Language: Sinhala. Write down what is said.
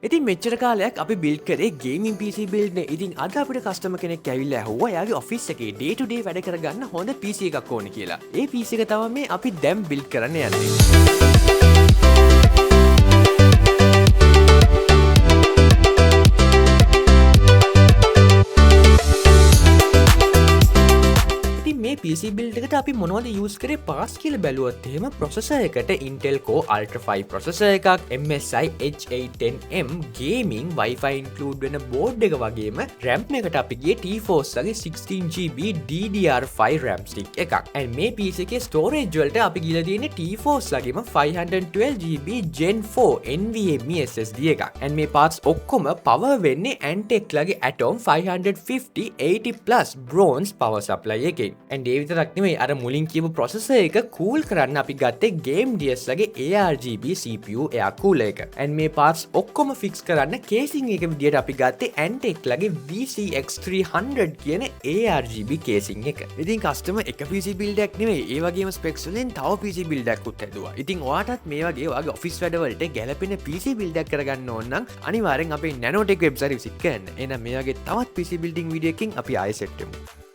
ඉතින් මෙච්චර කාලයක් අපි බිල්ඩ් කරේ ගේමින් PC බිල්ඩ් නේ. ඉතින් අද අපිට කස්ටමර් කෙනෙක් ඇවිල්ලා ඇහුවා එයාගේ ඔෆිස් එකේ day to day වැඩ කරගන්න හොඳ PC එකක් ඕනේ කියලා. ඒ PC එක තමයි මේ අපි දැන් බිල්ඩ් කරන්න යන්නේ. PC build එකට අපි මොනවද use කරේ පාස් කියලා බැලුවොත් එහෙම processor එකට Intel Core Ultra 5 processor එකක්, MSI H810M gaming Wi-Fi include වෙන board එක වගේම RAM එකට අපි ගියේ T-Force වගේ 16GB DDR5 RAM stick එකක්. and මේ PC එකේ storage වලට අපි ගිහලා තියෙන්නේ T-Force වගේම 512GB Gen 4 NVMe SSD එකක්. and මේ parts ඔක්කොම power වෙන්නේ Antec ලගේ Atom 550 80+ bronze power supply එකෙන්. and ඒ විතරක් නෙමෙයි අර මුලින් කියපු processor එක cool කරන්න අපි ගත්තේ Game DS ලගේ ARGB CPU air cooler එක. and මේ parts ඔක්කොම fix කරන්න casing එක විදියට අපි ගත්තේ Antec ලගේ VCX300 කියන ARGB casing එක. ඉතින් customer එක PC build එකක් නෙමෙයි ඒ වගේම specs වලින් තව PC build එකක් උත් හැදුවා. ඉතින් ඔයාටත් මේ වගේ ඔයාගේ office වැඩ වලට ගැලපෙන PC build එකක් කරගන්න ඕන නම් අනිවාර්යෙන් අපේ Nanotech website visit කරන්න. එහෙනම් මේ වගේ තවත් PC building video එකකින් අපි ආයෙ set වෙමු.